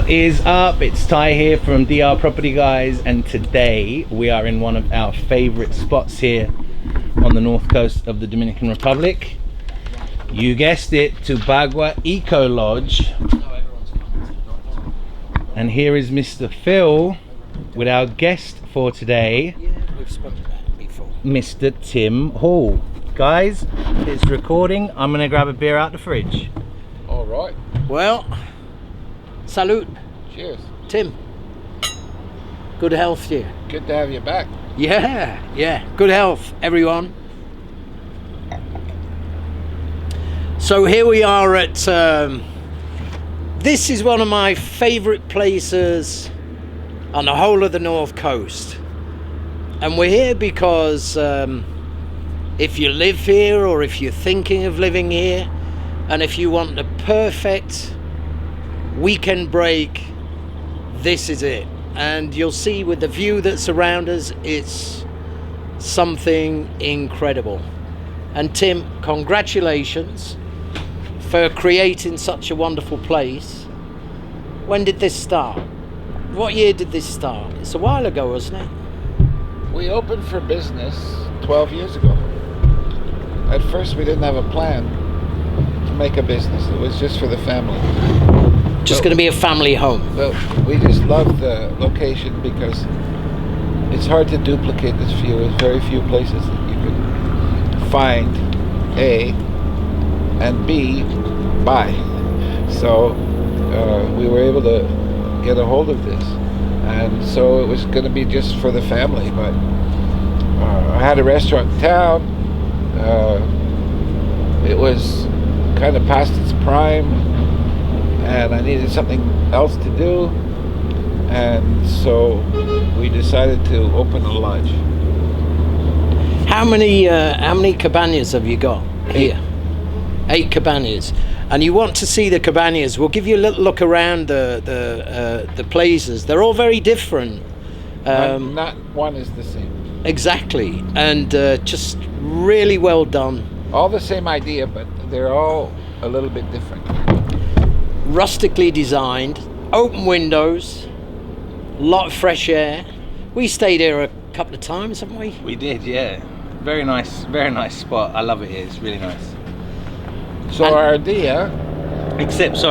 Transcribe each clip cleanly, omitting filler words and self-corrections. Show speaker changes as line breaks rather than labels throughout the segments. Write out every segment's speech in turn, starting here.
What is up? It's Ty here from DR Property Guys, and today we are in one of our favorite spots here on the north coast of the Dominican Republic. You guessed it, Tubagua Eco Lodge. And here is Mr. Phil with our guest for today,
We've spoken about it before.
Mr. Tim Hall. Guys, it's recording. I'm gonna grab a beer out the fridge.
All right.
Well, salute,
Cheers.
Tim. Good health to you.
Good to have you back.
Yeah. Good health, everyone. So here we are at, this is one of my favourite places on the whole of the North Coast. And we're here because if you live here or if you're thinking of living here, and if you want the perfect weekend break, this is it. And you'll see with the view that's around us, it's something incredible. And Tim, congratulations for creating such a wonderful place. When did this start? What year did this start? It's a while ago, wasn't it?
We opened for business 12 years ago. At first, we didn't have a plan to make a business. It was just for the family.
Just going to be a family home.
But we just love the location because it's hard to duplicate this view. There's very few places that you can find, A, and B, buy. So we were able to get a hold of this. And so it was going to be just for the family. But I had a restaurant in town. It was kind of past its prime, and I needed something else to do, and so we decided to open a lodge.
How many cabanas have you got here? 8 cabanas. And you want to see the cabanas? We'll give you a little look around the places. They're all very different.
Not one is the same.
Exactly, and just really well done.
All the same idea, but they're all a little bit different.
Rustically designed, open windows, lot of fresh air. We stayed here a couple of times, haven't we?
We did, yeah. Very nice spot. I love it here. It's really nice.
So our idea,
Except for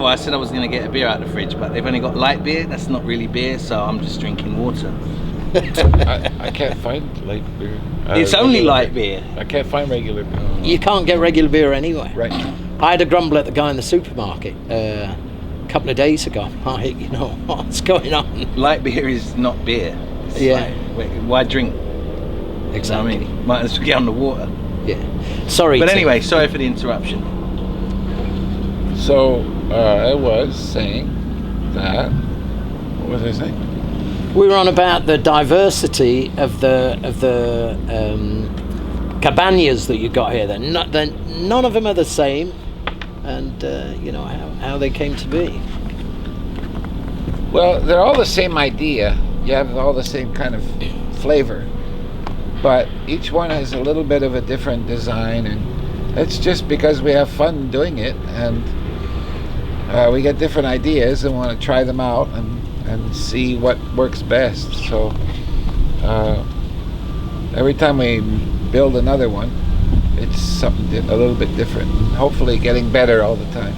I said I was going to get a beer out of the fridge, but they've only got light beer. That's not really beer, so I'm just drinking water.
I can't find light beer.
It's only light beer.
I can't find regular beer.
You can't get regular beer anyway.
Right.
I had a grumble at the guy in the supermarket a couple of days ago. You know, what's going on?
Light beer is not beer. It's why drink?
Exactly.
You know what I mean? Might as well get on the water.
Yeah. Sorry.
But
Tim.
anyway, sorry for the interruption.
So I was saying that. What was I saying?
We were on about the diversity of the cabanas that you got here. None of them are the same, and you know how they came to be.
Well, they're all the same idea. You have all the same kind of flavor, but each one has a little bit of a different design, and it's just because we have fun doing it, and we get different ideas and want to try them out and see what works best. So every time we build another one, it's something a little bit different, hopefully getting better all the time.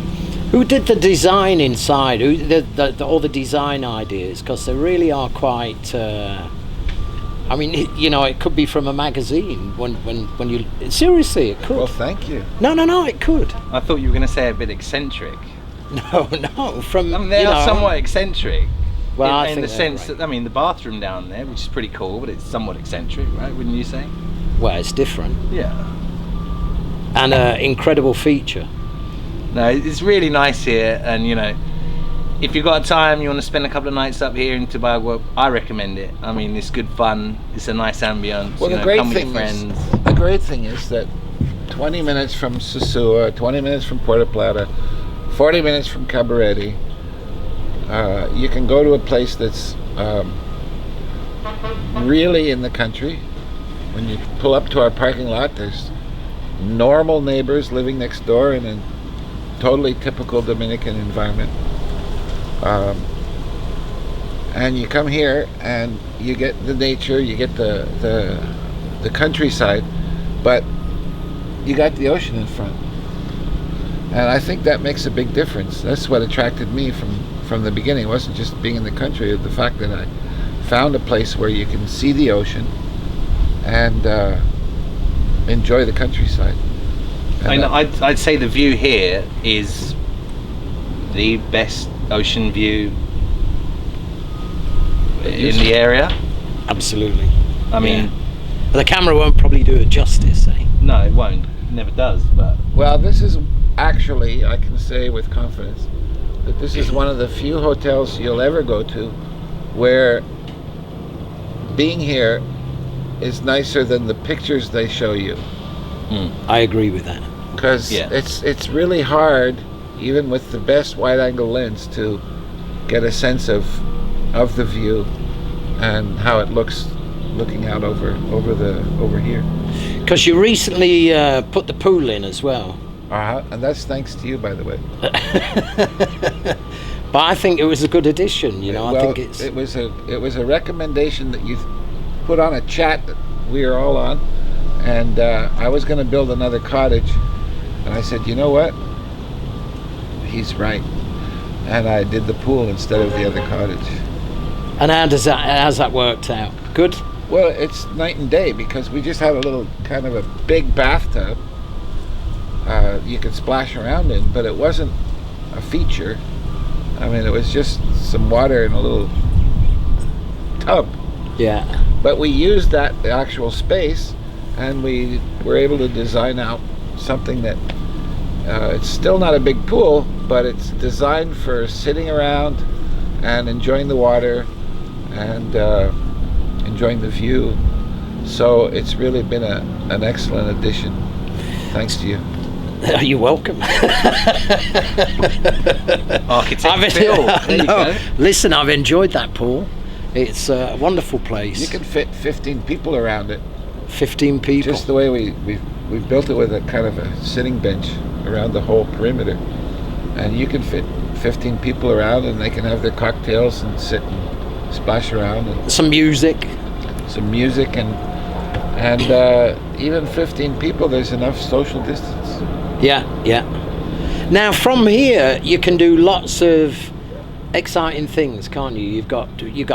Who did the design inside? Who did all the design ideas? Because they really are quite. I mean, you know, it could be from a magazine. When you seriously, it could.
Well, thank you.
No, it could.
I thought you were going to say a bit eccentric.
No. From
I mean, they are somewhat eccentric.
Well, I
in
think
the sense
right.
that, I mean, the bathroom down there, which is pretty cool, but it's somewhat eccentric, right? Wouldn't you say?
Well, it's different.
Yeah.
And an incredible feature.
No, it's really nice here, and you know, if you've got time, you want to spend a couple of nights up here in Tubagua, I recommend it. I mean, it's good fun. It's a nice ambience.
Well,
you know, come with friends.
The great thing is that 20 minutes from Sosua, 20 minutes from Puerto Plata, 40 minutes from Cabarete, you can go to a place that's really in the country. When you pull up to our parking lot, there's normal neighbors living next door in a totally typical Dominican environment. And you come here and you get the nature, you get the countryside, but you got the ocean in front. And I think that makes a big difference. That's what attracted me from the beginning. It wasn't just being in the country, it was the fact that I found a place where you can see the ocean and enjoy the countryside. And
I'd say the view here is the best ocean view in the area.
Absolutely.
I mean,
the camera won't probably do it justice, eh?
no, it won't. It never does. But
well, this is actually, I can say with confidence that this is one of the few hotels you'll ever go to where being here is nicer than the pictures they show you.
I agree with that.
Because it's really hard, even with the best wide-angle lens, to get a sense of the view and how it looks looking out over here.
Because you recently put the pool in as well.
And that's thanks to you, by the way.
But I think it was a good addition. You know,
well,
I think
it was a recommendation that you put on a chat that we were all on, and I was going to build another cottage, and I said, you know what? He's right, and I did the pool instead of the other cottage.
And how's that worked out? Good.
Well, it's night and day because we just have a little kind of a big bathtub you could splash around in, but it wasn't a feature. I mean, it was just some water in a little tub.
Yeah.
But we used the actual space, and we were able to design out something that it's still not a big pool, but it's designed for sitting around and enjoying the water and enjoying the view. So it's really been an excellent addition. Thanks to you.
You're welcome.
Architect Phil.
Listen, I've enjoyed that pool. It's a wonderful place.
You can fit 15 people around it.
15 people.
Just the way we built it with a kind of a sitting bench around the whole perimeter. And you can fit 15 people around, and they can have their cocktails and sit and splash around. And
some music.
And even 15 people, there's enough social distance.
Yeah. Now from here, you can do lots of exciting things, can't you? You've got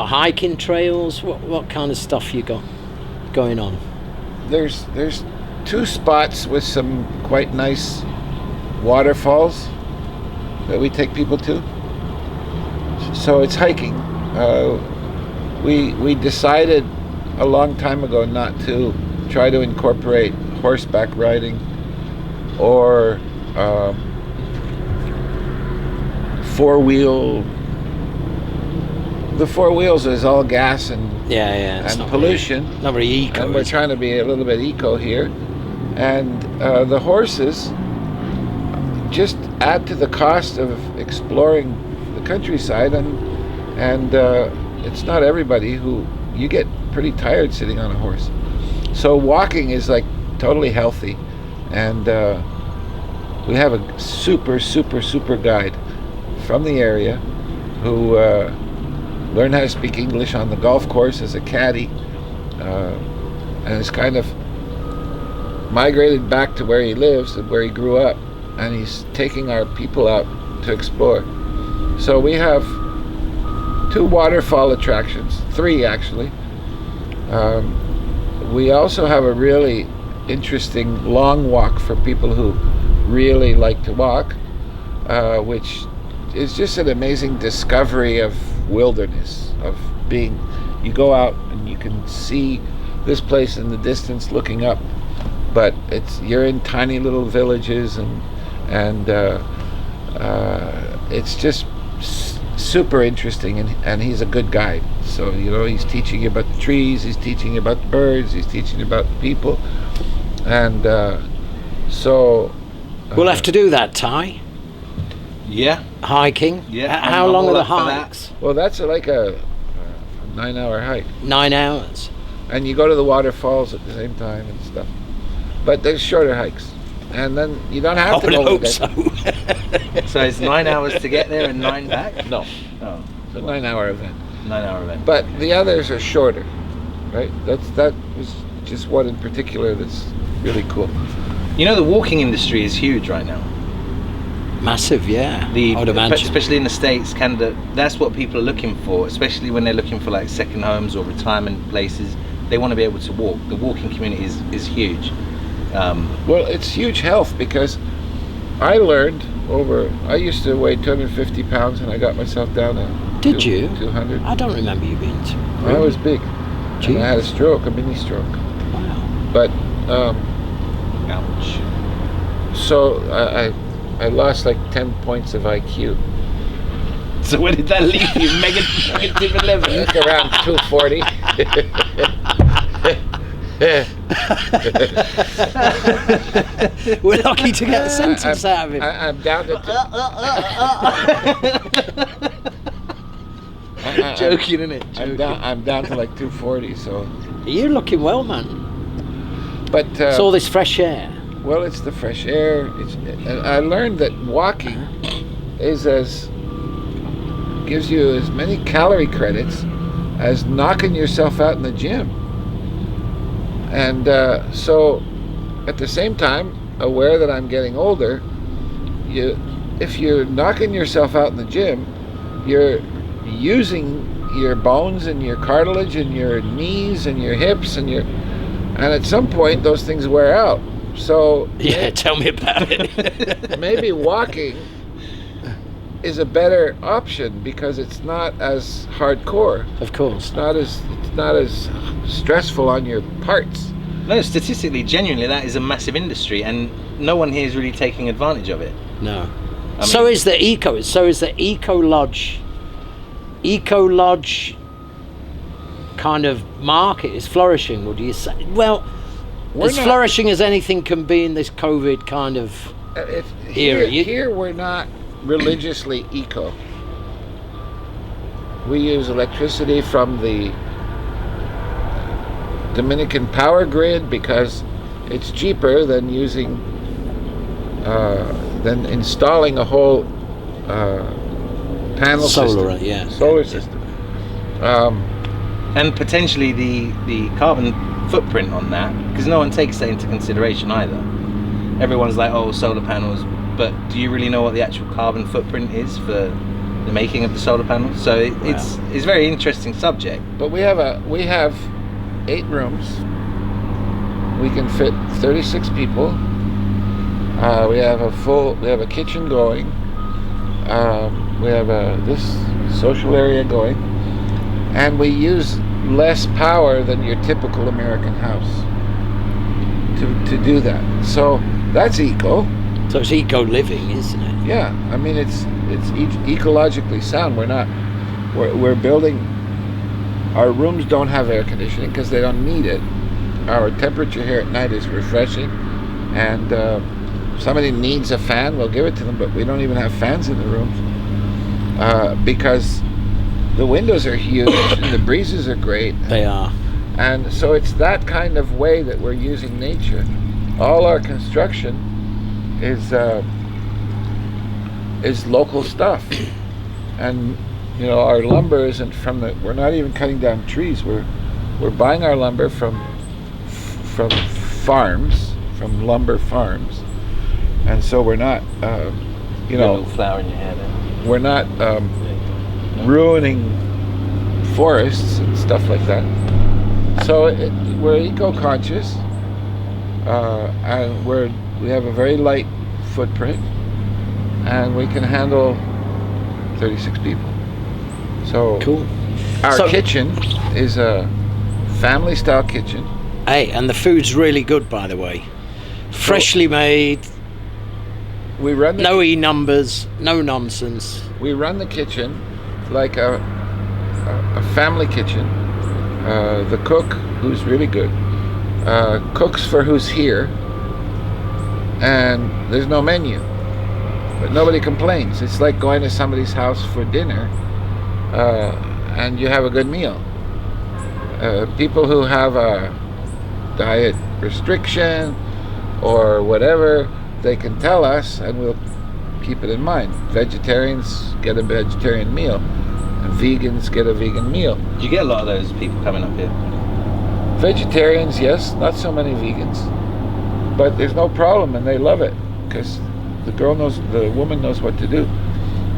hiking trails. What kind of stuff you got going on?
There's 2 spots with some quite nice waterfalls that we take people to. So it's hiking. We decided a long time ago not to try to incorporate horseback riding or four-wheel. The 4 wheels is all gas and pollution.
Not very eco.
And we're trying to be a little bit eco here. And the horses just add to the cost of exploring the countryside, and it's not everybody who, you get pretty tired sitting on a horse. So walking is like totally healthy, and we have a super guide from the area who learned how to speak English on the golf course as a caddy, and has kind of migrated back to where he lives and where he grew up, and he's taking our people out to explore. So we have 2 waterfall attractions, 3 actually. We also have a really interesting long walk for people who really like to walk, which is just an amazing discovery of wilderness, of being, you go out and you can see this place in the distance looking up, but you're in tiny little villages, and it's just super interesting, and he's a good guide. So, you know, he's teaching you about the trees, he's teaching you about the birds, he's teaching you about the people, and so
we'll have to do that, Ty.
Yeah.
Hiking.
Yeah.
How long are the hikes?
Well, that's like a 9-hour hike.
9 hours.
And you go to the waterfalls at the same time and stuff. But there's shorter hikes. And then you don't have to go
I would
with
hope
it.
so.
So it's 9 hours to get there and 9 back?
No,
Oh,
it's a 9-hour event.
9-hour event.
But the others are shorter, right? That was just one in particular that's really cool.
You know, the walking industry is huge right now.
Massive, yeah. I would imagine.
Especially in the States, Canada, that's what people are looking for, especially when they're looking for like second homes or retirement places. They want to be able to walk. The walking community is huge.
Well, it's huge health because I learned I used to weigh 250 pounds and I got myself down to
Did you?
200.
I don't remember you being too.
I was big.
Jeez.
And I had a stroke, a mini stroke.
Wow.
But,
Ouch.
so I lost like 10 points of IQ.
So where did that leave you? Negative 11?
I think around 240.
We're lucky to get a sentence out of him.
I'm down to...
Joking, innit?
I'm down to like 240, so...
You're looking well, man.
But...
It's all this fresh air.
Well, it's the fresh air. And I learned that walking gives you as many calorie credits as knocking yourself out in the gym. And so, at the same time, aware that I'm getting older, if you're knocking yourself out in the gym, you're using your bones and your cartilage and your knees and your hips and at some point those things wear out. So
yeah, tell me about it.
Maybe walking is a better option because it's not as hardcore.
Of course.
It's not as stressful on your parts.
No, statistically, genuinely, that is a massive industry, and no one here is really taking advantage of it.
No.
I
So
mean-
is the Eco Lodge. Eco Lodge kind of market is flourishing, would you say? Well, as flourishing as anything can be in this COVID kind of era.
Here we're not religiously eco. We use electricity from the Dominican power grid because it's cheaper than than installing a whole panel
Solar,
system.
yeah.
Solar system.
And potentially the carbon footprint on that, because no one takes that into consideration either. Everyone's like, oh, solar panels, but do you really know what the actual carbon footprint is for the making of the solar panels? So it's a very interesting subject.
But we have 8 rooms. We can fit 36 people. We have a kitchen going. We have this social area going, and we use less power than your typical American house to do that. So that's eco.
So it's eco living, isn't it?
Yeah, I mean it's ecologically sound. We're building. Our rooms don't have air conditioning because they don't need it. Our temperature here at night is refreshing, and somebody needs a fan, we'll give it to them. But we don't even have fans in the rooms because the windows are huge and the breezes are great.
They are.
And so it's that kind of way that we're using nature. All our construction is local stuff, and our lumber isn't we're not even cutting down trees. We're buying our lumber from farms, from lumber farms, and so we're not
A little flower in your hair there.
we're not ruining forests and stuff like that. So we're eco-conscious, and we have a very light footprint, and we can handle 36 people. So
Cool.
Our kitchen is a family-style kitchen.
Hey, and the food's really good, by the way. Freshly made.
We run
No numbers, no nonsense.
We run the kitchen like a family kitchen. The cook, who's really good, cooks for who's here, and there's no menu, but nobody complains. It's like going to somebody's house for dinner, and you have a good meal. People who have a diet restriction or whatever, they can tell us, and we'll keep it in mind. Vegetarians get a vegetarian meal, and vegans get a vegan meal.
Do you get a lot of those people coming up here?
Vegetarians, yes, not so many vegans, but there's no problem, and they love it because the woman knows what to do,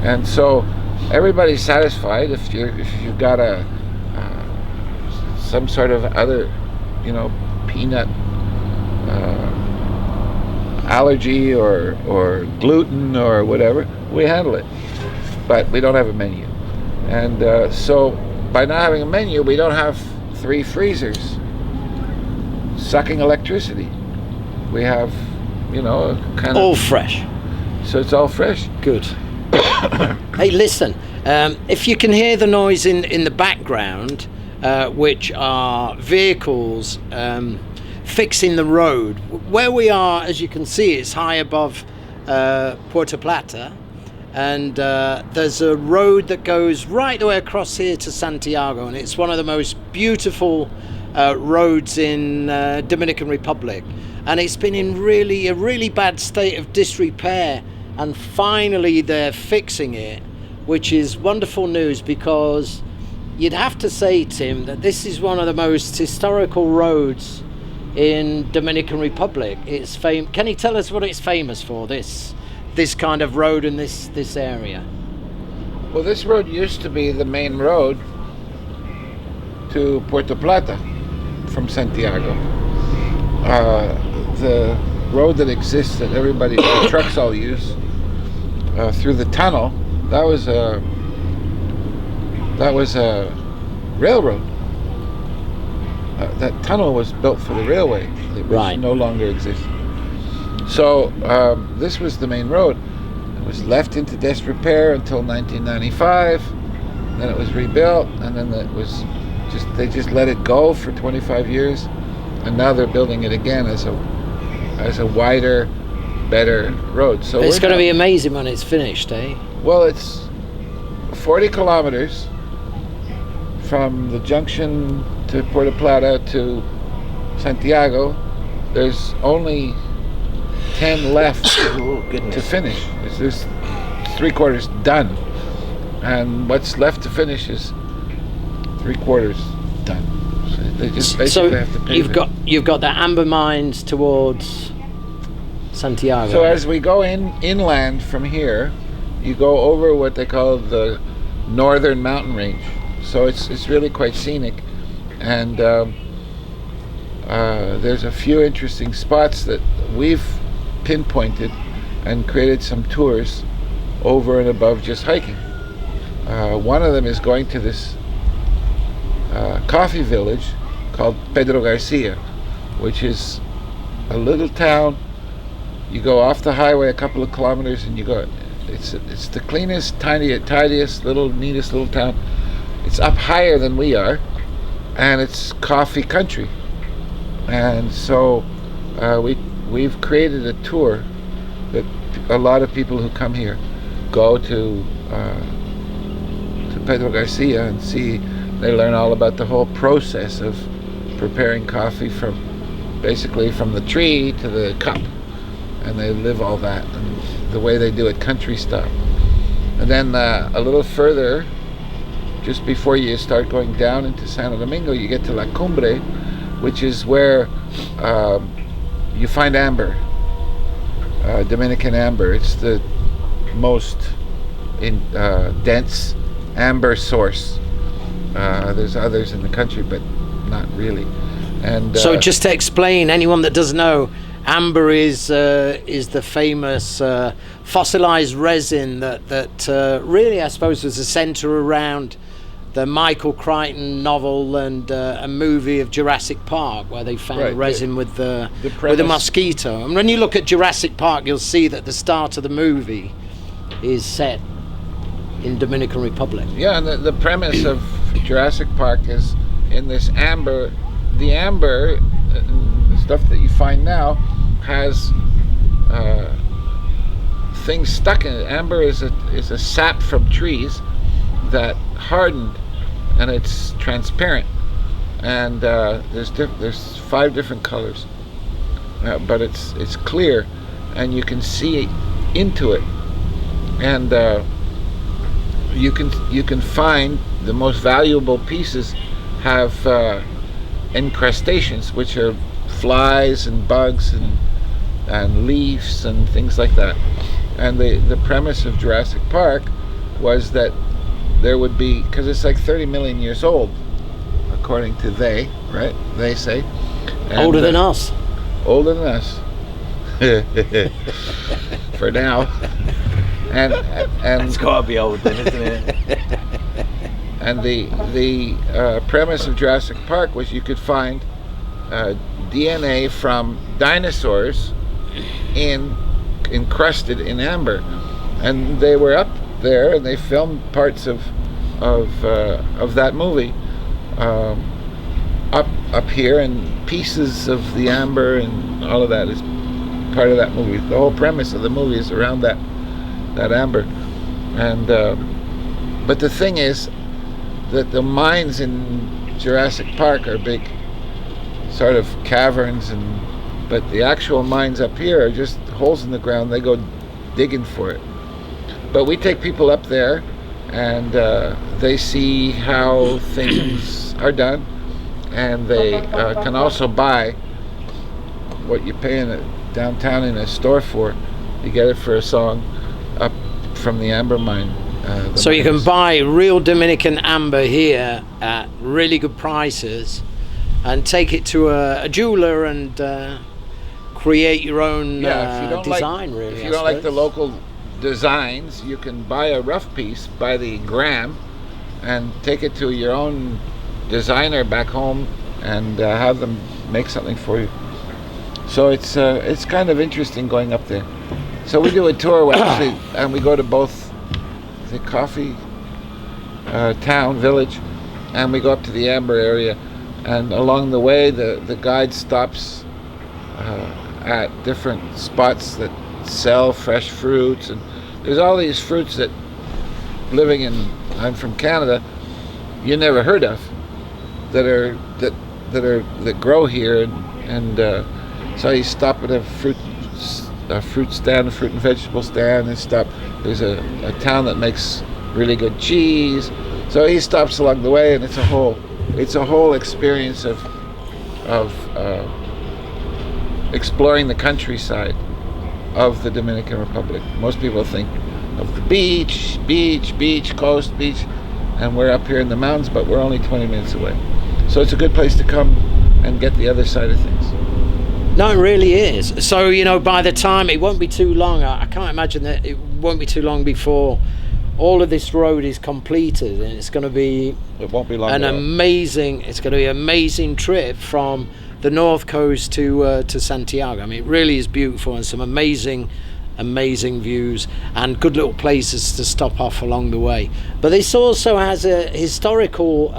and so everybody's satisfied. If you've got some sort of other, peanut allergy or gluten or whatever, we handle it, but we don't have a menu, and so by not having a menu, we don't have 3 freezers sucking electricity. We have, kind of
all fresh.
So it's all fresh.
Good. Hey, listen, if you can hear the noise in the background, which are vehicles fixing the road. Where we are, as you can see, it's high above Puerto Plata, and there's a road that goes right the way across here to Santiago, and it's one of the most beautiful roads in Dominican Republic, and it's been in a really bad state of disrepair, and finally they're fixing it, which is wonderful news, because you'd have to say, Tim, that this is one of the most historical roads in Dominican Republic. It's Can you tell us what it's famous for, this kind of road in this area?
Well, this road used to be the main road to Puerto Plata from Santiago. The road that exists that the trucks all use through the tunnel, that was a railroad. That tunnel was built for the railway, which no longer exists. So this was the main road. It was left into disrepair until 1995. Then it was rebuilt, and then they just let it go for 25 years, and now they're building it again as a wider, better road. So
it's going to be amazing when it's finished, eh?
Well, it's 40 kilometers from the junction to Puerto Plata to Santiago. There's only 10 left to finish. There's 3/4 done, and what's left to finish is 3/4 done. So they just basically have to pay.
You've got the amber mines towards Santiago.
So as we go inland from here, you go over what they call the northern mountain range. So it's really quite scenic, and there's a few interesting spots that we've pinpointed and created some tours over and above just hiking. One of them is going to this coffee village called Pedro Garcia, which is a little town. You go off the highway a couple of kilometers and you go. It's the cleanest, tidiest, neatest little town. It's up higher than we are, and it's coffee country. And so we've created a tour that a lot of people who come here go to Pedro Garcia and see. They learn all about the whole process of preparing coffee from the tree to the cup, and they live all that and the way they do it country style. And then a little further, just before you start going down into Santo Domingo, you get to La Cumbre, which is where you find amber, Dominican amber. It's the most dense amber source. There's others in the country, but not really. And
so, just to explain, anyone that doesn't know, amber is the famous fossilized resin that really, I suppose, was the center around the Michael Crichton novel and a movie of Jurassic Park, where they found resin with the mosquito. And when you look at Jurassic Park, you'll see that the start of the movie is set in Dominican Republic.
Yeah, and the premise of Jurassic Park is in this amber. The amber, the stuff that you find now, has things stuck in it. Amber is a sap from trees that hardened, and it's transparent, and there's 5 different colors, but it's clear, and you can see into it and you can find the most valuable pieces have encrustations, which are flies and bugs and leaves and things like that. And the premise of Jurassic Park was that there would be, because it's like 30 million years old, according to they say. And,
older than us.
Older than us. For now. And
It's got to be old then, isn't it?
And the premise of Jurassic Park was you could find DNA from dinosaurs encrusted in amber, and they were up there and they filmed parts of that movie up here, and pieces of the amber and all of that is part of that movie. The whole premise of the movie is around that amber, and but the thing is that the mines in Jurassic Park are big sort of caverns, but the actual mines up here are just holes in the ground. They go digging for it. But we take people up there, and they see how things are done, and they can also buy what you pay downtown in a store for. You get it for a song up from the amber mine.
So you can buy real Dominican amber here at really good prices and take it to a jeweler and create your own design, really.
If you don't like the local designs, you can buy a rough piece by the gram and take it to your own designer back home and have them make something for you. So it's kind of interesting going up there. So we do a tour actually, and we go to both the coffee village, and we go up to the amber area, and along the way the guide stops at different spots that sell fresh fruits, and there's all these fruits that I'm from Canada, you never heard of, that grow here, and so you stop at a fruit stand, a fruit and vegetable stand, and stop. There's a town that makes really good cheese, so he stops along the way, and it's a whole experience of exploring the countryside of the Dominican Republic. Most people think of the beach, coast, and we're up here in the mountains, but we're only 20 minutes away. So it's a good place to come and get the other side of things.
No, it really is. So, by the time, it won't be too long, I can't imagine that it won't be too long before all of this road is completed, and it's going to be
it won't be long
an amazing trip from the north coast to Santiago. I mean, it really is beautiful, and some amazing views and good little places to stop off along the way. But this also has a historical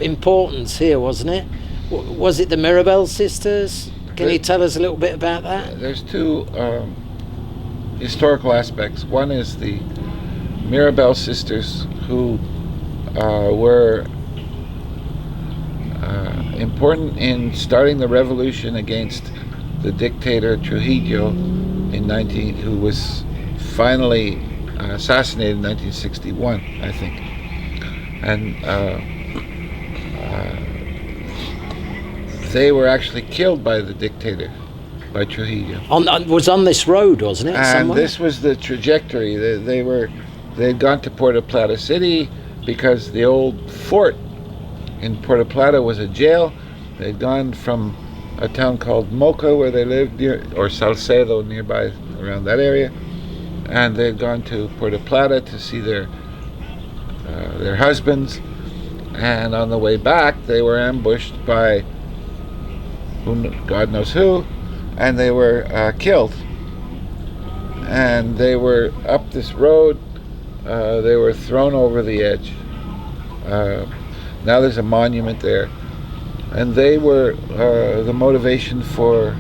importance here, wasn't it? Was it the Mirabal sisters? Can you tell us a little bit about that?
There's two historical aspects. One is the Mirabal sisters, who were important in starting the revolution against the dictator Trujillo who was finally assassinated in 1961, I think. And they were actually killed by the dictator, by Trujillo.
Was on this road, wasn't it?
And
somewhere?
This was the trajectory. They'd gone to Puerto Plata City because the old fort in Puerto Plata was a jail. They'd gone from a town called Moca, where they lived, or Salcedo, nearby, around that area, and they'd gone to Puerto Plata to see their husbands. And on the way back, they were ambushed by God knows who, and they were killed. And they were up this road. They were thrown over the edge. Now there's a monument there, and they were the motivation for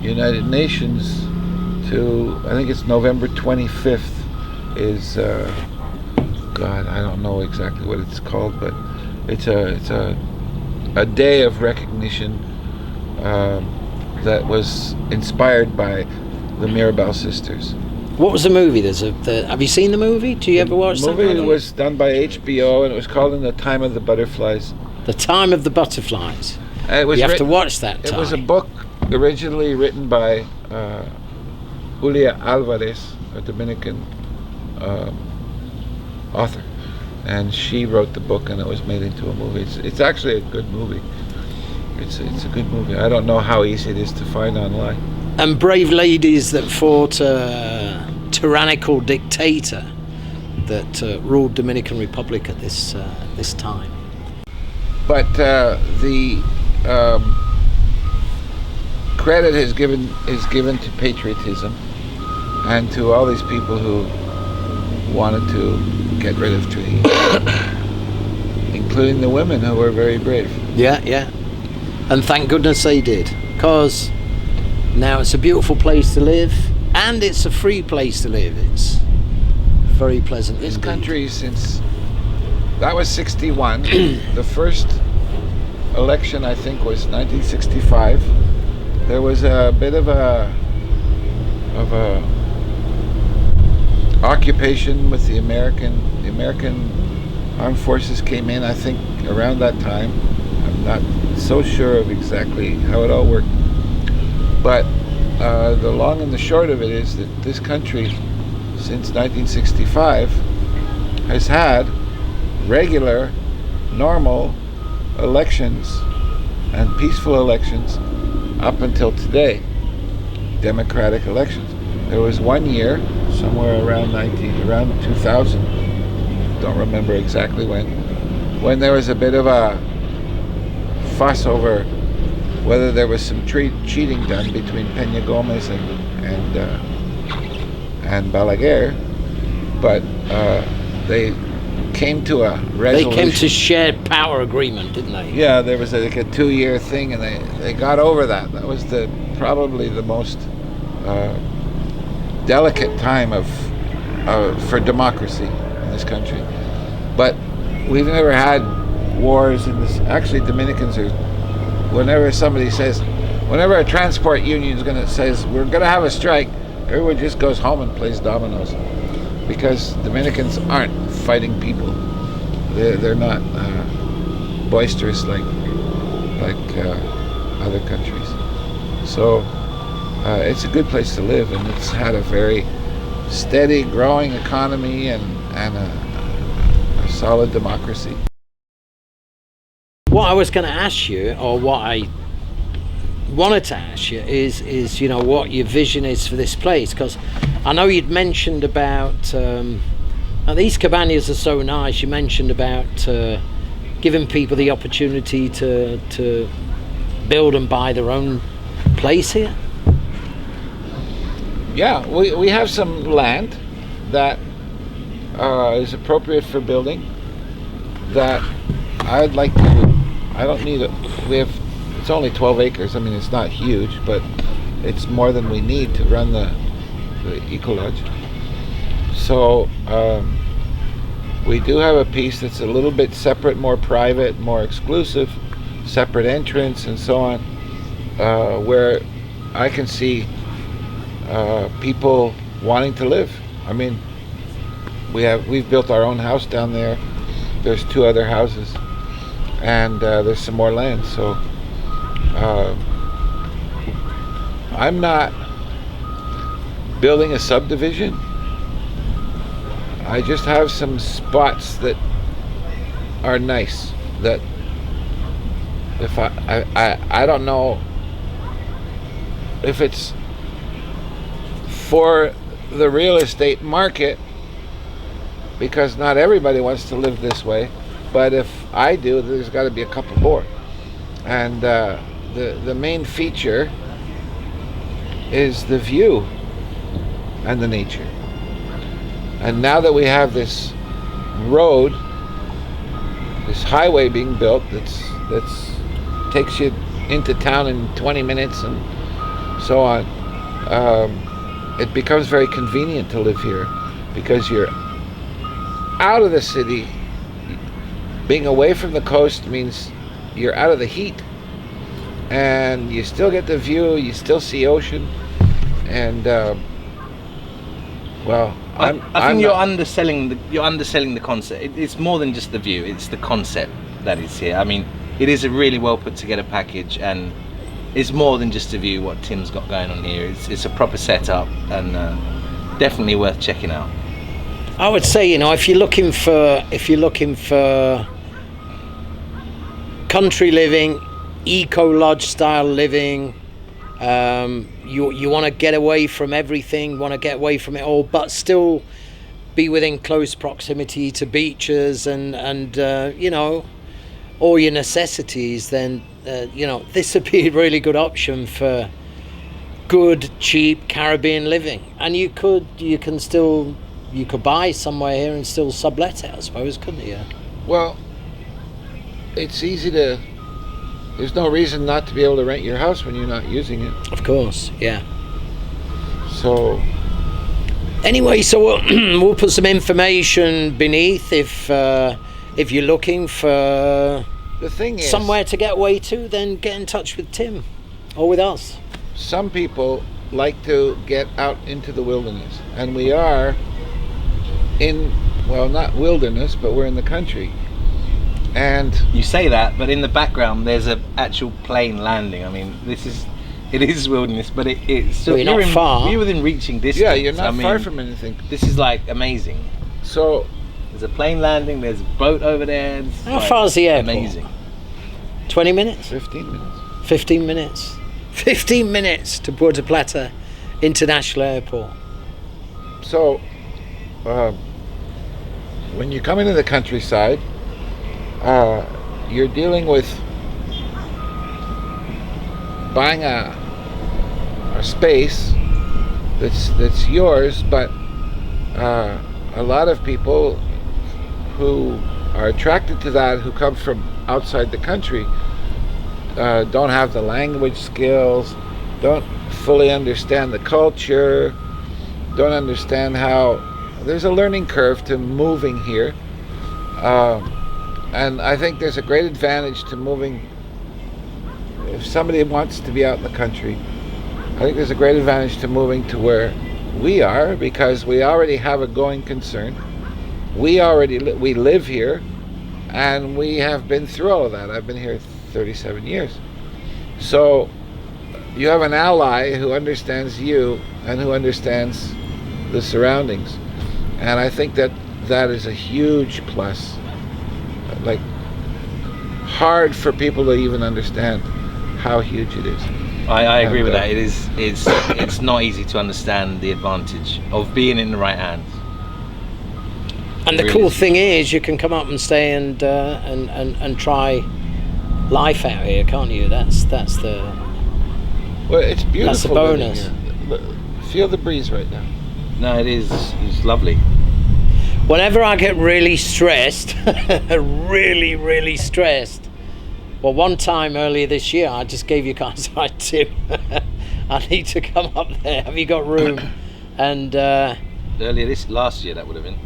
United Nations to, I think it's November 25th is God, I don't know exactly what it's called, but it's a day of recognition that was inspired by the Mirabal sisters.
What was the movie? Have you seen the movie? Do you ever watch
The movie was done by HBO, and it was called In the Time of the Butterflies.
The Time of the Butterflies.
It was
you have to watch that.
It was a book originally written by Julia Alvarez, a Dominican author, and she wrote the book, and it was made into a movie. It's actually a good movie. It's a good movie. I don't know how easy it is to find online.
And brave ladies that fought a tyrannical dictator that ruled Dominican Republic at this time.
But the credit is given to patriotism and to all these people who wanted to get rid of treaty, including the women who were very brave.
Yeah. And thank goodness they did, because now it's a beautiful place to live, and it's a free place to live. It's very pleasant.
This
indeed.
country, since that was 61, the first election I think was 1965. There was a bit of a occupation with the American armed forces came in, I think, around that time. I'm not so sure of exactly how it all worked. But the long and the short of it is that this country, since 1965, has had regular, normal elections and peaceful elections up until today. Democratic elections. There was one year, somewhere around 2000, don't remember exactly when there was a bit of a fuss over whether there was some cheating done between Peña Gomez and Balaguer, but they came to a resolution.
They came to shared power agreement, didn't they?
Yeah, there was like a 2-year thing, and they got over that. That was probably the most delicate time for democracy in this country. But we've never had wars in this. Actually, Dominicans are. Whenever a transport union says we're going to have a strike, everyone just goes home and plays dominoes, because Dominicans aren't fighting people. They're not boisterous like other countries. So it's a good place to live, and it's had a very steady, growing economy and a solid democracy.
What I was going to ask you, or what I wanted to ask you, is what your vision is for this place, because I know you'd mentioned about these cabanas are so nice. You mentioned about giving people the opportunity to build and buy their own place here.
Yeah, we have some land that is appropriate for building that I'd like to. I don't need it. It's only 12 acres. I mean, it's not huge, but it's more than we need to run the Eco Lodge. So we do have a piece that's a little bit separate, more private, more exclusive, separate entrance and so on, where I can see people wanting to live. I mean, we've built our own house down there. There's 2 other houses, and there's some more land. So I'm not building a subdivision. I just have some spots that are nice, that if I don't know if it's for the real estate market, because not everybody wants to live this way, but if I do, there's got to be a couple more. And the main feature is the view and the nature. And now that we have this road, this highway being built that's takes you into town in 20 minutes and so on, it becomes very convenient to live here, because you're out of the city. Being away from the coast means you're out of the heat, and you still get the view. You still see ocean, and well,
I
I'm
think you're
not-
underselling the concept. It's more than just the view; it's the concept that is here. I mean, it is a really well put together package, and it's more than just a view. What Tim's got going on here, it's a proper setup, and definitely worth checking out.
I would say, you know, if you're looking for country living, eco lodge style living, you want to get away from everything, want to get away from it all, but still be within close proximity to beaches and you know, all your necessities, then you know, this would be a really good option for good, cheap Caribbean living. And you could buy somewhere here and still sublet it, I suppose, couldn't you?
Well, it's easy to. There's no reason not to be able to rent your house when you're not using it.
Of course, yeah.
So
Anyway, so we'll put some information beneath if you're looking for
the thing is,
somewhere to get away to, then get in touch with Tim or with us.
some people like to get out into the wilderness, and we are in, well, not wilderness, but we're in the country. And
You say that, but in the background there's a actual plane landing. I mean, it is wilderness, but it's
So you're not far.
You're within reaching distance.
yeah, you're not
I mean,
far from anything.
This is like amazing.
So
There's a plane landing. There's a boat over there. It's
How far is the airport?
Amazing.
20 minutes?
15 minutes.
15 minutes. 15 minutes to Puerto Plata International Airport.
So when you come into the countryside, you're dealing with buying a space that's yours, but a lot of people who are attracted to that, who come from outside the country, don't have the language skills, don't fully understand the culture, don't understand how there's a learning curve to moving here. And I think there's a great advantage to moving. If somebody wants to be out in the country, I think there's a great advantage to moving to where we are, because we already have a going concern. We live here, and we have been through all of that. I've been here 37 years. So you have an ally who understands you and who understands the surroundings. And I think that is a huge plus. Like, hard for people to even understand how huge it is.
I agree with that. It's not easy to understand the advantage of being in the right hands.
And the
Really
cool
is.
thing is, you can come up and stay and try life out here, can't you? That's the
Well, it's beautiful.
That's a bonus.
living here. Feel the breeze right now.
No, it's lovely.
Whenever I get really stressed, really stressed. Well, one time earlier this year, I just gave you guys a tip. I need to come up there. Have you got room? And
Earlier last year that would have been.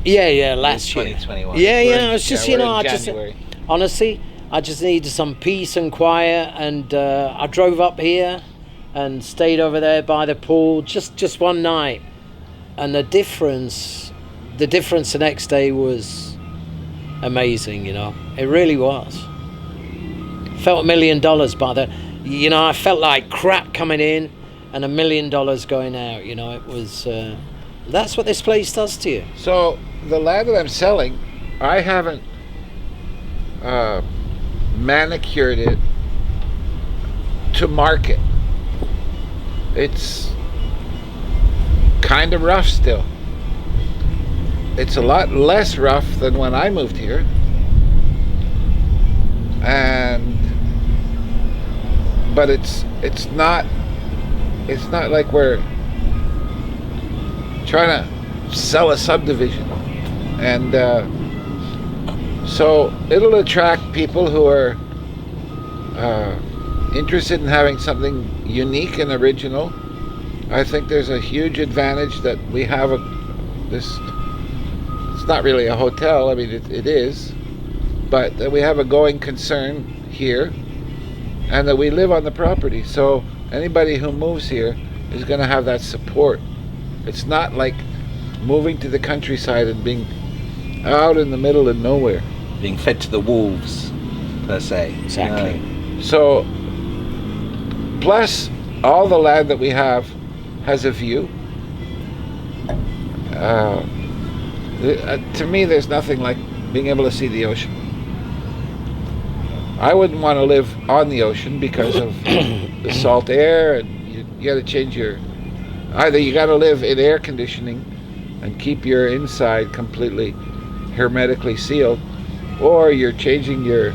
yeah, last year.
2021.
Yeah, it's just,
Yeah,
you
we're
know,
in
I just
January.
honestly, I just needed some peace and quiet, and I drove up here and stayed over there by the pool just one night, and the difference the next day was amazing. You know, it really was. Felt $1 million by the, you know, I felt like crap coming in and $1 million going out. You know, it was. That's what this place does to you.
So the land that I'm selling, I haven't manicured it to market. It's kind of rough still. It's a lot less rough than when I moved here, but it's not like we're trying to sell a subdivision, and so it'll attract people who are interested in having something unique and original. I think there's a huge advantage that we have this. It's not really a hotel. I mean, it is, but that we have a going concern here, and that we live on the property. So anybody who moves here is going to have that support. It's not like moving to the countryside and being out in the middle of nowhere.
Being fed to the wolves, per se.
Exactly.
No.
So, plus all the land that we have has a view. To me, there's nothing like being able to see the ocean. I wouldn't want to live on the ocean because of the salt air, and you got to change either you got to live in air conditioning and keep your inside completely hermetically sealed, or you're changing your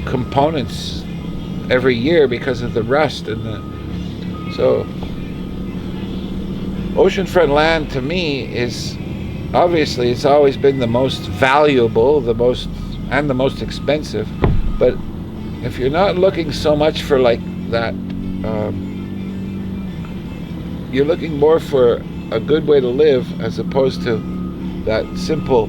components every year because of the rust so oceanfront land to me is obviously, it's always been the most valuable, the most expensive. But if you're not looking so much for like that, you're looking more for a good way to live as opposed to that simple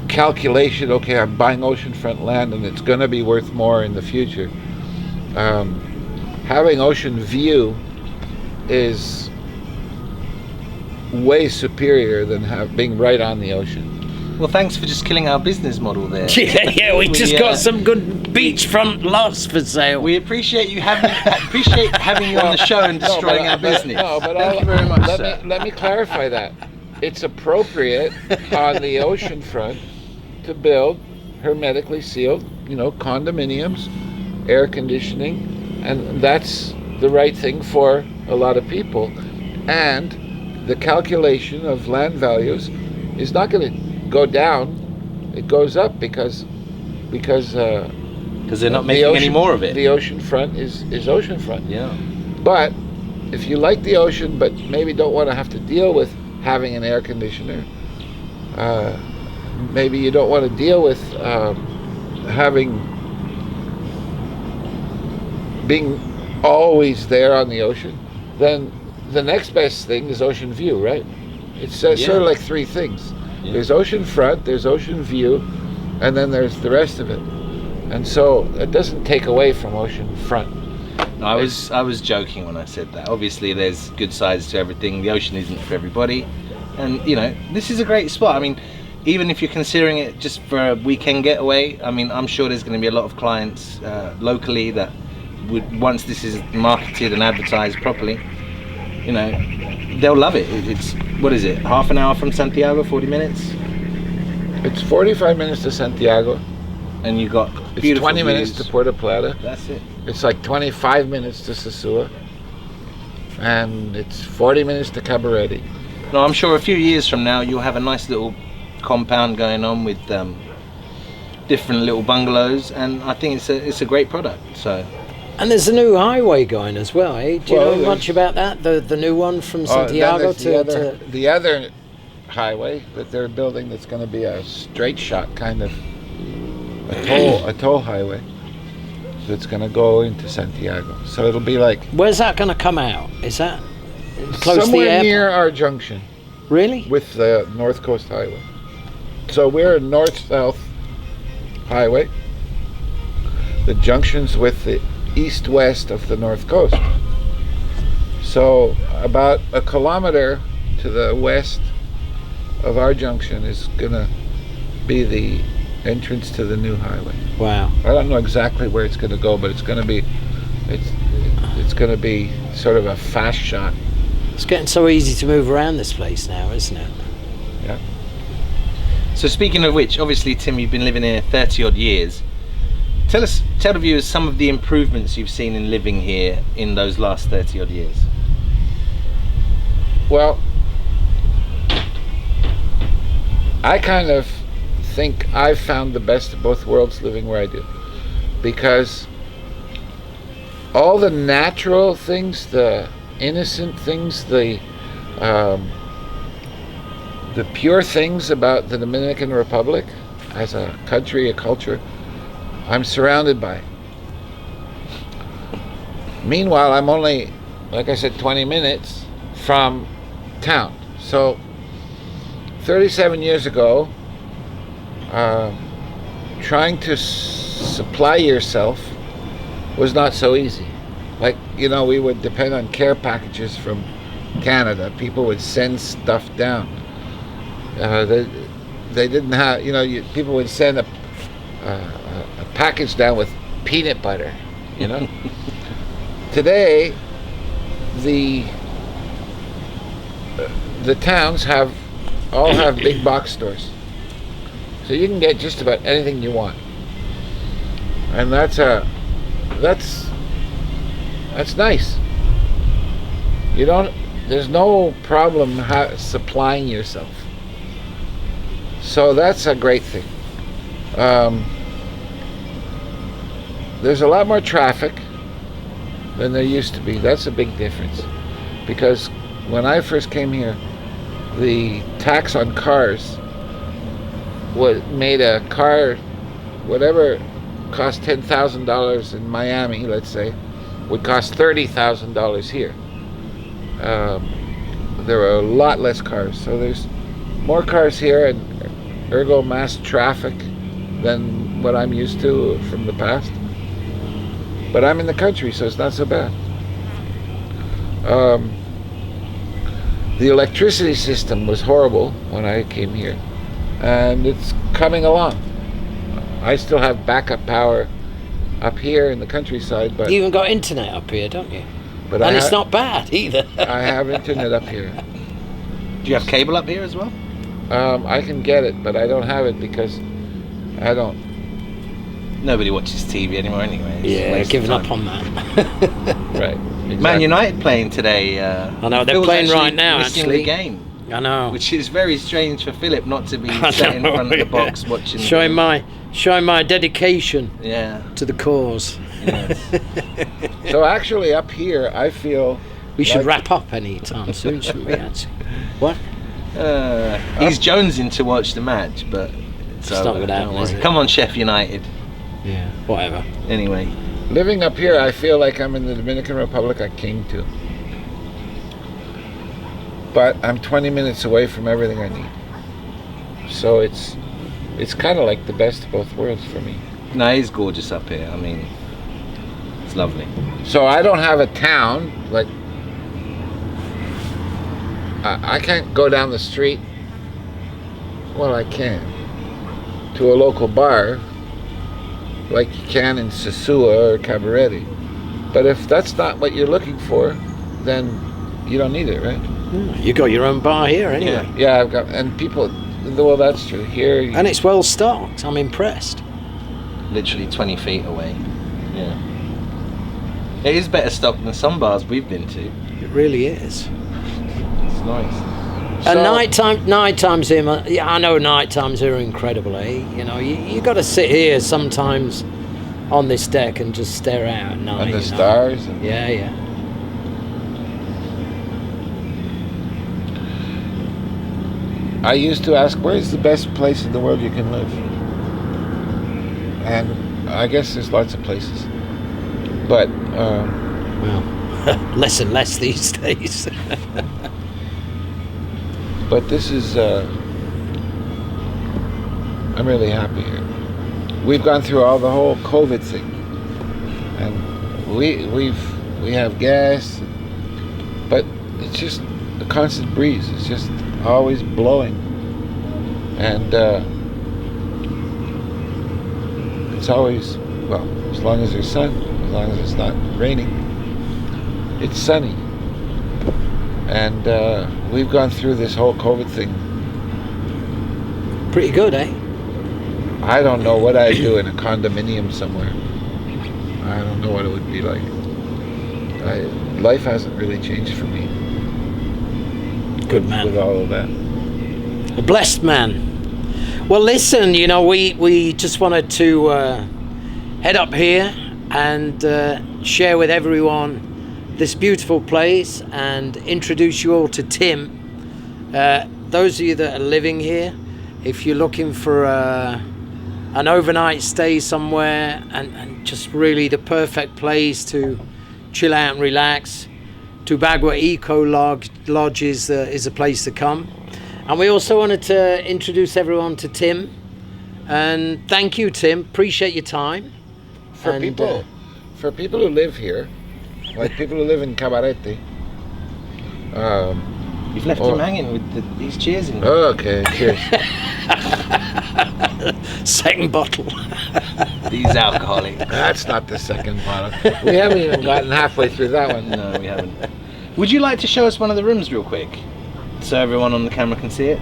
calculation. Okay, I'm buying oceanfront land and it's going to be worth more in the future. Having ocean view is way superior than being right on the ocean.
Well, thanks for just killing our business model there.
we just got some good beachfront lots for sale.
We appreciate having you on the show and destroying our business. Thank you very much, sir.
Let me clarify that. It's appropriate on the ocean front to build hermetically sealed, condominiums, air conditioning, and that's the right thing for a lot of people. And the calculation of land values is not going to go down; it goes up because
they're not making any more of it.
The ocean front is ocean front.
Yeah.
But if you like the ocean, but maybe don't want to have to deal with having an air conditioner, maybe you don't want to deal with being always there on the ocean, then the next best thing is ocean view, right? It's sort of like three things. Yeah. There's ocean front, there's ocean view, and then there's the rest of it. And so it doesn't take away from ocean front.
No, I was joking when I said that. Obviously, there's good sides to everything. The ocean isn't for everybody, and this is a great spot. I mean, even if you're considering it just for a weekend getaway, I mean, I'm sure there's going to be a lot of clients locally that would, once this is marketed and advertised properly, they'll love it. It's, what is it, half an hour from Santiago, 40 minutes?
It's 45 minutes to Santiago.
And you got
it's 20 minutes to Puerto Plata.
That's it.
It's like 25 minutes to Sosua. And it's 40 minutes to Cabarete.
No, I'm sure a few years from now you'll have a nice little compound going on with different little bungalows, and I think it's a great product. So.
And there's a new highway going as well, eh? Do you know much about that? The new one from Santiago to
the other highway that they're building that's going to be a straight shot kind of a toll highway that's going to go into Santiago. So it'll be like.
Where's that going to come out? Is that close to the
somewhere
airport?
Near our junction?
Really?
With the North Coast Highway. So we're a north-south highway. The junction's with the east-west of the North Coast. So about a kilometer to the west of our junction is gonna be the entrance to the new highway.
Wow.
I don't know exactly where it's gonna go, but it's gonna be sort of a fast shot.
It's getting so easy to move around this place now, isn't it?
Yeah.
So speaking of which, obviously, Tim, you've been living here 30 odd years. Tell the viewers some of the improvements you've seen in living here in those last 30 odd years.
Well, I kind of think I've found the best of both worlds living where I do, because all the natural things, the innocent things, the pure things about the Dominican Republic as a country, a culture, I'm surrounded by. Meanwhile, I'm only, like I said, 20 minutes from town. So 37 years ago, trying to supply yourself was not so easy. Like, we would depend on care packages from Canada. People would send stuff down. They didn't have, people would send a package down with peanut butter, Today, the towns all have big box stores. So you can get just about anything you want. And that's nice. There's no problem supplying yourself. So that's a great thing. There's a lot more traffic than there used to be. That's a big difference. Because when I first came here, the tax on cars made a car, whatever cost $10,000 in Miami, let's say, would cost $30,000 here. There are a lot less cars, so there's more cars here, and ergo mass traffic than what I'm used to from the past. But I'm in the country, so it's not so bad. The electricity system was horrible when I came here, and it's coming along. I still have backup power up here in the countryside, but
you even got internet up here, don't you?
But
and it's not bad either.
I have internet up here.
Do you have cable up here as well?
I can get it, but I don't have it because I don't.
Nobody watches TV anymore anyway.
Yeah, giving up on that.
Right. Exactly.
Man United playing today.
I know, they're playing right now, actually.
The game.
I know.
Which is very strange for Philip not to be sat in front of the box watching.
Showing my dedication.
Yeah.
To the cause.
Yes.
So actually, up here, I feel
we should wrap up any time soon, shouldn't we? Actually, what?
He's jonesing to watch the match, but it's
not going to happen, is it?
Come on, Chef United.
Yeah. Whatever.
Anyway,
living up here, I feel like I'm in the Dominican Republic I came to. But I'm 20 minutes away from everything I need. So it's kind of like the best of both worlds for me.
No, it's gorgeous up here. I mean, it's lovely.
So I don't have a town, like, I can't go down the street. Well, I can. To a local bar, like you can in Sosua or Cabarete. But if that's not what you're looking for, then you don't need it, right?
You got your own bar here anyway.
Yeah, I've got, and people, well, that's true. Here,
and it's well stocked. I'm impressed.
Literally 20 feet away. Yeah. It is better stocked than some bars we've been to.
It really is.
It's nice.
And night times here, yeah, I know night times here are incredible, eh? You got to sit here sometimes on this deck and just stare out at night.
And the stars.
Yeah.
I used to ask, where's the best place in the world you can live? And I guess there's lots of places. But,
well, less and less these days.
But this is, I'm really happy here. We've gone through the whole COVID thing. And we have gas, but it's just a constant breeze. It's just always blowing. And it's always, well, as long as there's sun, as long as it's not raining, it's sunny. And we've gone through this whole COVID thing.
Pretty good, eh?
I don't know what I'd do in a condominium somewhere. I don't know what it would be like. Life hasn't really changed for me.
Good man.
With all of that.
A blessed man. Well, listen, we just wanted to head up here and share with everyone this beautiful place and introduce you all to Tim. Those of you that are living here, if you're looking for an overnight stay somewhere and just really the perfect place to chill out and relax, Tubagua Eco Lodge is a place to come. And we also wanted to introduce everyone to Tim And thank you, Tim. Appreciate your time.
For
And,
people who live here, like people who live in Cabarete.
You've left him hanging with these cheers in.
Okay, cheers.
Second bottle.
He's alcoholic.
That's not the second bottle. We haven't even gotten halfway through that one.
No, we haven't. Would you like to show us one of the rooms real quick, so everyone on the camera can see it?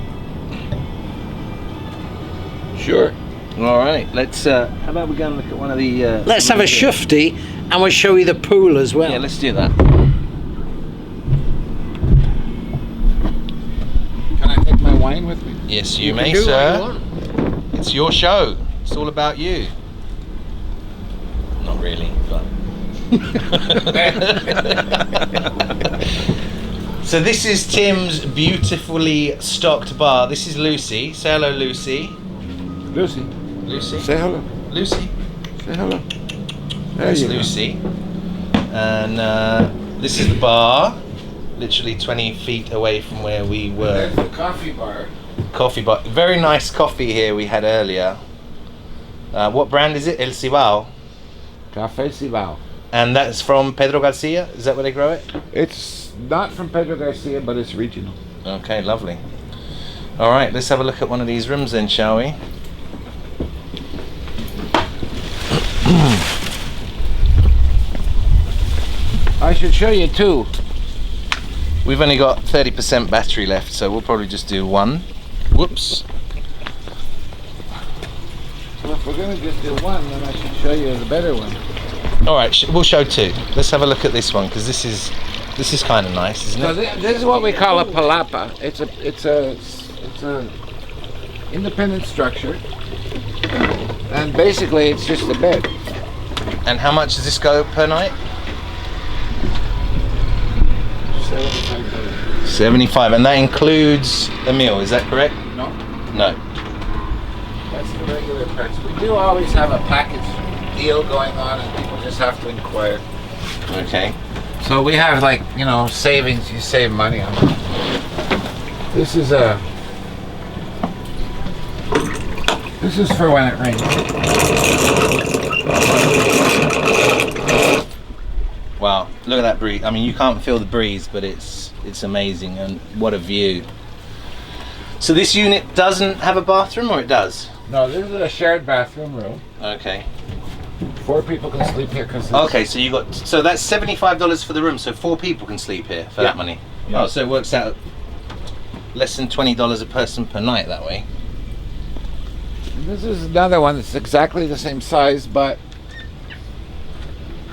Sure.
All right. Let's. How about we go and look at one of the?
Let's have a shufti, and we'll show you the pool as well.
Yeah, let's do that.
Can I take my wine with me?
Yes, you
can
may,
do what
sir.
you want.
It's your show. It's all about you. Not really, but. So this is Tim's beautifully stocked bar. This is Lucy. Say hello, Lucy.
Lucy,
Lucy.
say hello.
Lucy.
Say hello.
That's
you go.
Lucy. And this is the bar. Literally 20 feet away from where we were.
There's the coffee bar.
Coffee bar. Very nice coffee here we had earlier. What brand is it? El Cibao.
Café Cibao.
And that's from Pedro Garcia? Is that where they grow it?
It's not from Pedro Garcia, but it's regional.
Okay, lovely. All right, let's have a look at one of these rooms then, shall we?
I should show you two.
We've only got 30% battery left, so we'll probably just do one. Whoops.
So if we're going to just do one, then I should show you the better one.
All right, we'll show two. Let's have a look at this one, because this is kind of nice, isn't
So
it?
this is what we call a palapa. It's a independent structure, and basically it's just a bed.
And how much does this go per night?
$75.
75, and that includes a meal, is that correct?
No,
No.
that's the regular price. We do always have a package deal going on, and people just have to inquire.
Okay.
So we have, like, you know, savings. You save money on it. This is for when it rains.
Wow, look at that breeze. I mean, you can't feel the breeze, but it's amazing, and what a view. So this unit doesn't have a bathroom, or it does?
No, this is a shared bathroom room.
Okay.
4 people can sleep here because
Okay, so that's $75 for the room, so 4 people can sleep here for that money.
Yeah.
Oh, so it works out less than $20 a person per night that way.
This is another one that's exactly the same size, but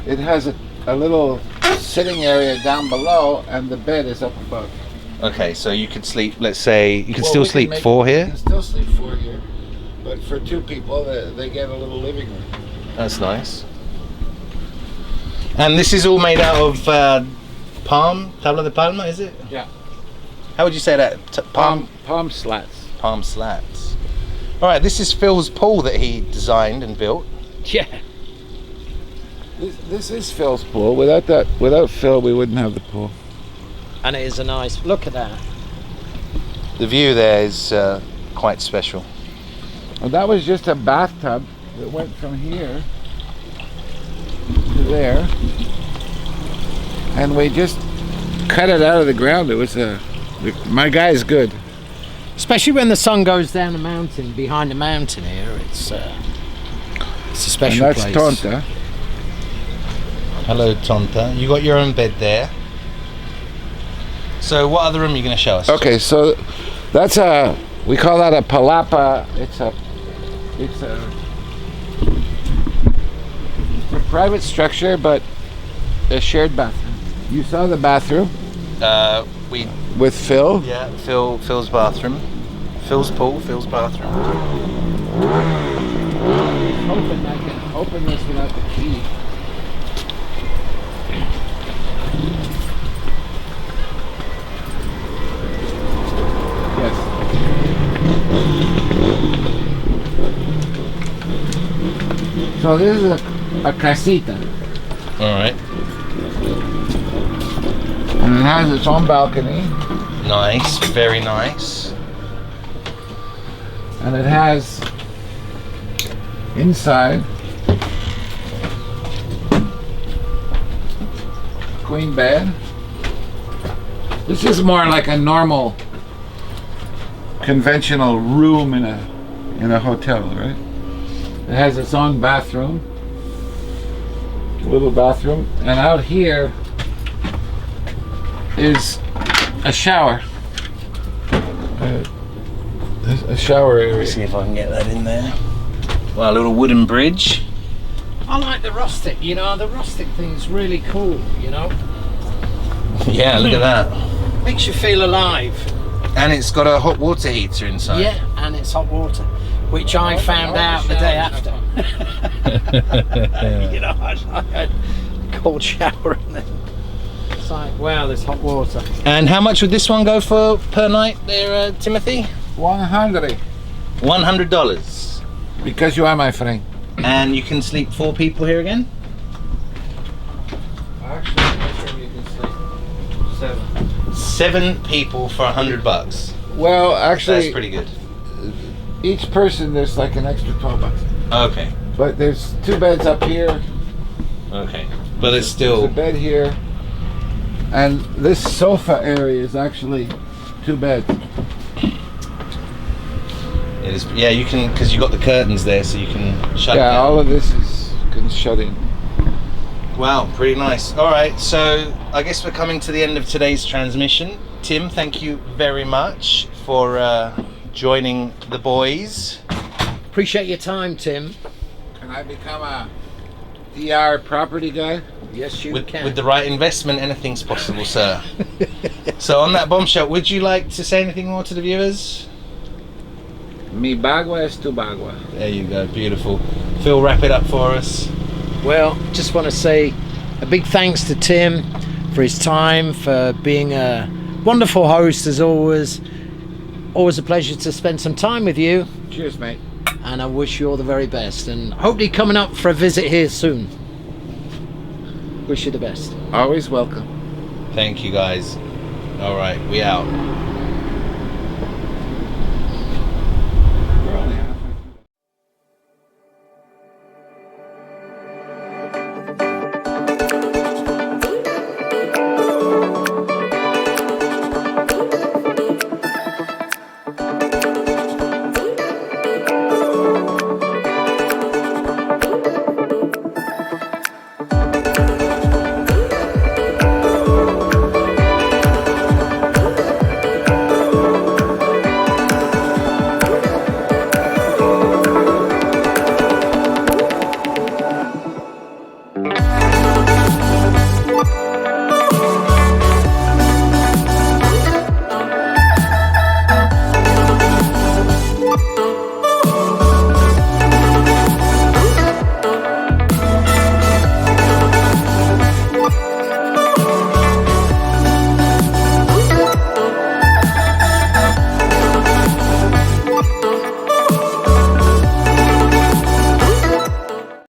it has a little sitting area down below, and the bed is up above.
Okay, so you could sleep, let's say, you could
Well,
still
we can
sleep
make-
4
You
here?
can still sleep 4 here, but for 2 people, they get a little living room.
That's nice. And this is all made out of tabla de palma, is it?
Yeah.
How would you say that?
Palm slats.
Palm slats. All right, this is Phil's pool that he designed and built.
Yeah.
This is Phil's pool. Without Phil, we wouldn't have the pool.
And it is a nice, look at that.
The view there is quite special.
Well, that was just a bathtub that went from here to there, and we just cut it out of the ground. It was my guy is good.
Especially when the sun goes down the mountain, behind the mountain here, it's a special
And that's
place.
Tonta.
Hello, Tonta. You got your own bed there. So what other room are you going to show us?
Okay, so that's we call that a palapa. It's a private structure, but a shared bathroom. You saw the bathroom
We
with Phil.
Yeah, Phil's bathroom. Phil's pool, Phil's bathroom.
Hoping I can open this without the key. Yes. So this is a casita,
All right.
and it has its own balcony,
Nice, very nice.
and it has Inside, queen bed. This is more like a normal, conventional room in a hotel, right? It has its own bathroom, little bathroom, and out here is a shower. A shower area.
Let's see if I can get that in there. Well, a little wooden bridge.
I like the rustic, you know, the rustic thing's really cool, you know.
Yeah, look at that.
Makes you feel alive.
And it's got a hot water heater inside.
Yeah, and it's hot water, which I found out the day after. You know, I had a cold shower and then it's like, wow, there's hot water.
And how much would this one go for per night there, Timothy?
100.
$100.
Because you are my friend.
And you can sleep 4 people here again?
Actually, you can sleep 7.
7 people for $100.
Well, actually,
That's pretty good.
each person there's like an extra $12.
Okay.
But there's 2 beds up here.
Okay. But it's
There's
still...
a bed here. And this sofa area is actually 2 beds.
It is, yeah, you can, because you got the curtains there, so you can shut it
Yeah,
down.
all of this is can shut in.
Wow, pretty nice. All right, so I guess we're coming to the end of today's transmission. Tim, thank you very much for joining the boys.
Appreciate your time, Tim.
Can I become a DR property guy?
Yes, you
With,
can.
with the right investment, anything's possible, sir. So on that bombshell, would you like to say anything more to the viewers?
Mi bagua es tu bagua.
There you go, beautiful. Phil, wrap it up for us.
Well, just want to say a big thanks to Tim for his time, for being a wonderful host as always. Always a pleasure to spend some time with you.
Cheers, mate.
And I wish you all the very best. And hopefully coming up for a visit here soon. Wish you the best.
Always welcome.
Thank you, guys. All right, we out.